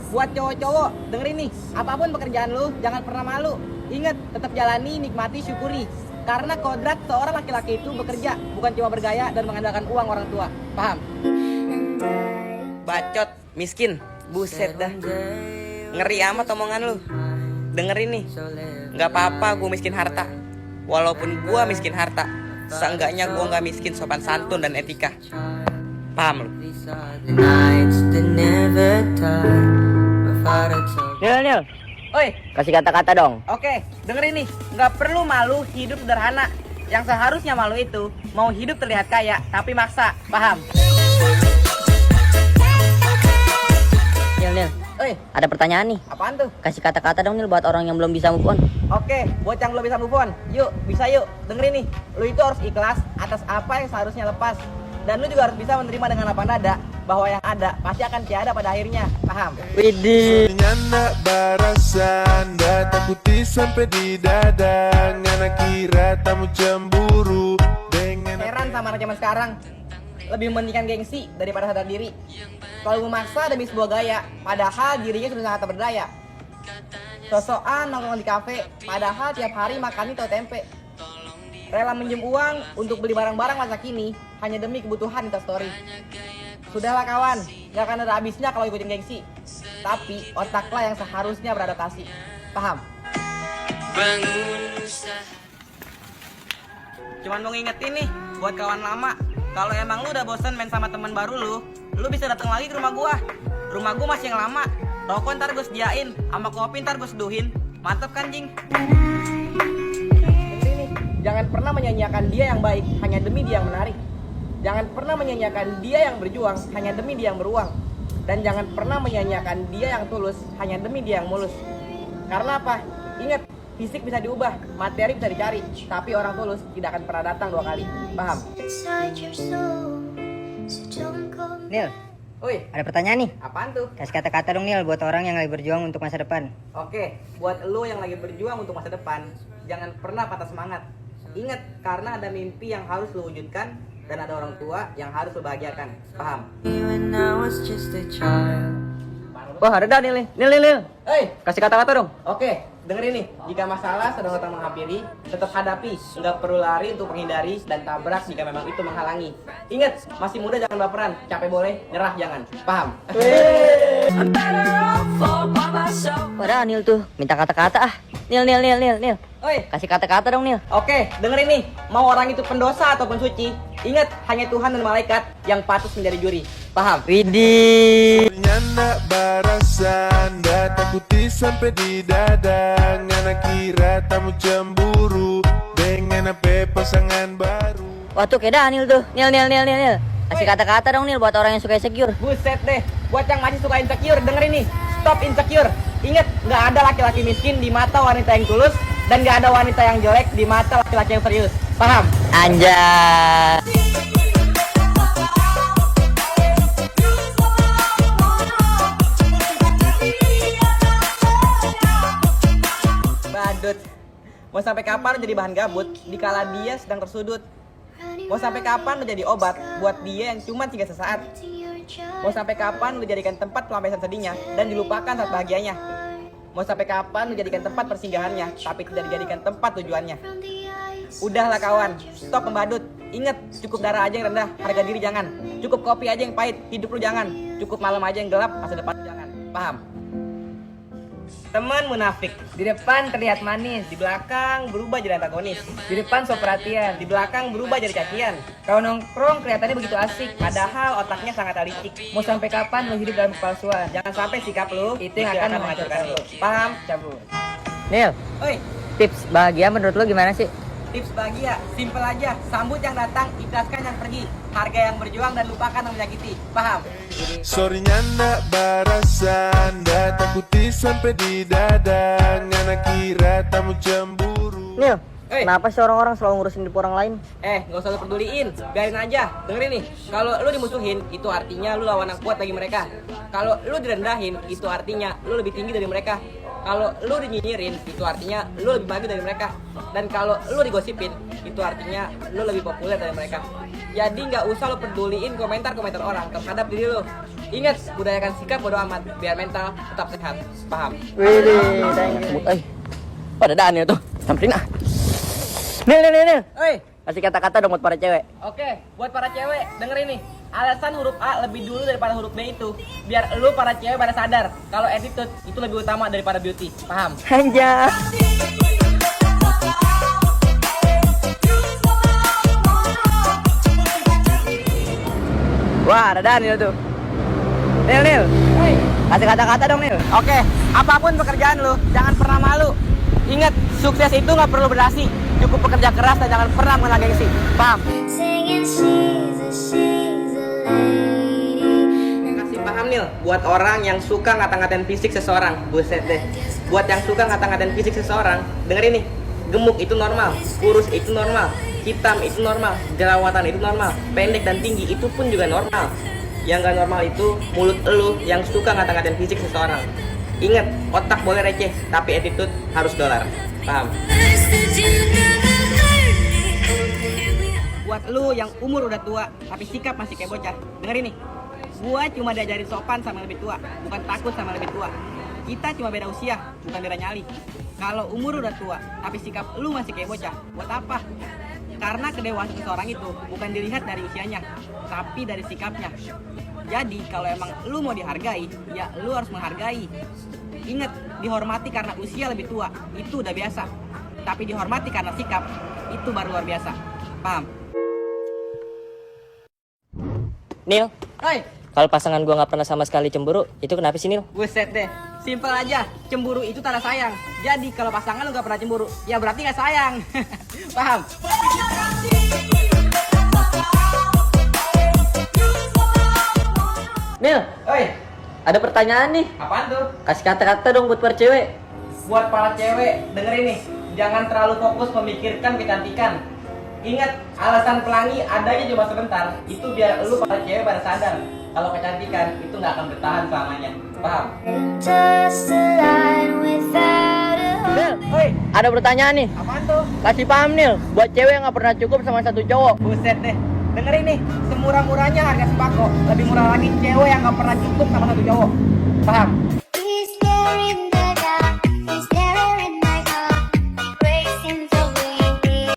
buat cowok-cowok, dengerin nih. Apapun pekerjaan lu, jangan pernah malu. Ingat, tetap jalani, nikmati, syukuri. Karena kodrat seorang laki-laki itu bekerja, bukan cuma bergaya dan mengandalkan uang orang tua. Paham? Bacot, miskin, buset dah. Ngeri amat omongan lu. Dengerin nih, gak apa-apa gue miskin harta. Walaupun gue miskin harta, seenggaknya gue gak miskin sopan santun dan etika. Paham lu? Nil, Oi, kasih kata-kata dong. oke, dengerin nih. Gak perlu malu hidup sederhana. Yang seharusnya malu itu mau hidup terlihat kaya, tapi maksa. Paham? Nil, Oi, ada pertanyaan nih. apaan tuh? Kasih kata-kata dong Nil buat orang yang belum bisa move on. Oke, buat yang belum bisa move on, yuk, bisa yuk. Dengerin nih, lu itu harus ikhlas atas apa yang seharusnya lepas. Dan lu juga harus bisa menerima dengan lapang dada bahwa yang ada pasti akan tiada pada akhirnya. Paham? Widih. Nyanda barasan takuti sampai di dada ngana kira tamu cemburu dengan Heran sama anak zaman sekarang. Lebih mementingkan gengsi daripada sadar diri. Selalu memaksa demi sebuah gaya, padahal dirinya sudah sangat tak berdaya. Sosokan nongkrong di kafe, padahal tiap hari makan tahu tempe. Rela minjem uang untuk beli barang-barang masa kini hanya demi kebutuhan Instastory. Sudahlah kawan, gak akan ada habisnya kalau ikutin gengsi. Tapi otaklah yang seharusnya beradaptasi. Paham? Cuman mau ngingetin nih buat kawan lama, kalau emang lu udah bosen main sama teman baru lu bisa datang lagi ke rumah gua. Rumah gua masih yang lama. Rokok ntar gua sediain, sama kopi ntar gua seduhin. Mantep kan, Jing? Jangan pernah menyanyiakan dia yang baik hanya demi dia yang menarik. Jangan pernah menyanyiakan dia yang berjuang hanya demi dia yang beruang. Dan jangan pernah menyanyiakan dia yang tulus hanya demi dia yang mulus. Karena apa? Ingat, fisik bisa diubah, materi bisa dicari, tapi orang tulus tidak akan pernah datang dua kali. Paham? Nil, Woi, ada pertanyaan nih. apaan tuh? Kasih kata-kata dong Nil buat orang yang lagi berjuang untuk masa depan. Oke, buat lo yang lagi berjuang untuk masa depan, jangan pernah patah semangat. Ingat, karena ada mimpi yang harus lo wujudkan dan ada orang tua yang harus lo bahagiakan. Paham? Wah, ada dah Nil. Nil. Hei, Kasih kata-kata dong. oke, dengerin nih. Jika masalah sedang datang menghampiri, tetap hadapi. Nggak perlu lari untuk menghindari dan tabrak jika memang itu menghalangi. Ingat, masih muda jangan baperan. Capek boleh, nyerah jangan. Paham? Wadah Nil tuh, minta kata-kata ah. Nil. Oi, Kasih kata-kata dong Nil. oke, dengerin nih. Mau orang itu pendosa ataupun suci, ingat hanya Tuhan dan malaikat yang patut menjadi juri. Paham? Widih. nyanda barasan takuti sampai di dada ngana kira tamu cemburu dengan apa pasangan baru. Wah tuh keda Nil tuh. Nil. Kasih Woi. kata-kata dong Nil buat orang yang suka insecure. Buset deh, buat yang masih suka insecure, dengerin nih. Stop insecure. Ingat, nggak ada laki-laki miskin di mata wanita yang tulus, dan nggak ada wanita yang jelek di mata laki-laki yang serius. Paham? Anjay. Badut. Mau sampai kapan lo jadi bahan gabut dikala dia sedang tersudut? Mau sampai kapan lo jadi obat buat dia yang cuma tinggal sesaat? Mau sampai kapan lo jadikan tempat pelampiasan sedihnya dan dilupakan saat bahagianya? Mau sampai kapan lo jadikan tempat persinggahannya tapi tidak dijadikan tempat tujuannya? Udahlah kawan, stop membadut. Ingat, cukup darah aja yang rendah, harga diri jangan. Cukup kopi aja yang pahit, hidup lu jangan. Cukup malam aja yang gelap, masa depan lu jangan. Paham? Teman munafik, di depan terlihat manis, di belakang berubah jadi antagonis. Di depan sok perhatian, di belakang berubah jadi cacian. Kalau nongkrong kelihatannya begitu asik, padahal otaknya sangat licik. Mau sampai kapan lu hidup dalam kepalsuan? Jangan sampai sikap lu itu yang akan menghancurkan lu. Paham? Cabut. Nil, Oi, tips bahagia menurut lu gimana sih? tips bahagia, simple aja. Sambut yang datang, ikhlaskan yang pergi. Harga yang berjuang dan lupakan yang menyakiti. Paham? Sorry nyanda barasan takuti sampai di dada ngana kira tamu cemburu. Nil, Hey. kenapa sih orang-orang selalu ngurusin hidup orang lain? Gak usah lu peduliin, biarin aja. Dengerin nih, kalau lu dimusuhin, itu artinya lu lawan yang kuat bagi mereka. Kalau lu direndahin, itu artinya lu lebih tinggi dari mereka. Kalau lu dinyinyirin, itu artinya lu lebih maju dari mereka. Dan kalau lu digosipin, itu artinya lu lebih populer dari mereka. Jadi nggak usah lu peduliin komentar-komentar orang terhadap diri lu. Ingat, budayakan sikap bodo amat biar mental tetap sehat. Paham? Wih, thank you. Oh, ada Daniel tuh. Samperin ah. Nil. Oi, Kasih kata-kata dong buat para cewek. oke, buat para cewek, dengerin nih. Alasan huruf A lebih dulu daripada huruf B itu biar lu para cewek pada sadar kalau attitude itu lebih utama daripada beauty. Paham? Anjay. Wah, ada Daniel tuh. Nil. Hei, Kasih kata-kata dong, Nil. oke, apapun pekerjaan lu, jangan pernah malu. Ingat, sukses itu nggak perlu berdasi, cukup bekerja keras dan jangan pernah mengenal gengsi. Paham? Singing she's a lady. Kasih paham Nil, buat orang yang suka ngata-ngatain fisik seseorang, buset deh. Buat yang suka ngata-ngatain fisik seseorang, dengerin nih. Gemuk itu normal, kurus itu normal, hitam itu normal, jerawatan itu normal, pendek dan tinggi itu pun juga normal. Yang gak normal itu mulut elu yang suka ngata-ngatain fisik seseorang. Ingat, otak boleh receh, tapi attitude harus dolar. Paham? Buat lu yang umur udah tua, tapi sikap masih kayak bocah, dengerin nih. Gua cuma diajarin sopan sama lebih tua, bukan takut sama lebih tua. Kita cuma beda usia, bukan beda nyali. Kalau umur udah tua, tapi sikap lu masih kayak bocah, buat apa? Karena kedewasaan seseorang itu bukan dilihat dari usianya, tapi dari sikapnya. Jadi kalau emang lu mau dihargai, ya lu harus menghargai. Ingat, dihormati karena usia lebih tua, itu udah biasa. Tapi dihormati karena sikap, itu baru luar biasa. Paham? Nil, Oi, kalau pasangan gua nggak pernah sama sekali cemburu, itu kenapa sih, Nil? buset deh. Simpel aja, cemburu itu tanda sayang. Jadi kalau pasangan lu gak pernah cemburu, ya berarti gak sayang. Paham? Nil, Oi, ada pertanyaan nih. apaan tuh? Kasih kata-kata dong buat para cewek. Buat para cewek, dengerin nih. Jangan terlalu fokus memikirkan kecantikan. Ingat, alasan pelangi adanya cuma sebentar. Itu biar lu para cewek pada sadar kalau kecantikan itu nggak akan bertahan selamanya. Paham? Just a line without a Nil, Oi, ada pertanyaan nih. apaan tuh? Kasih paham, Nil. Buat cewek yang nggak pernah cukup sama satu cowok. Buset deh. Dengerin nih, semurah-murahnya harga sembako, lebih murah lagi cewek yang nggak pernah cukup sama satu cowok. Paham?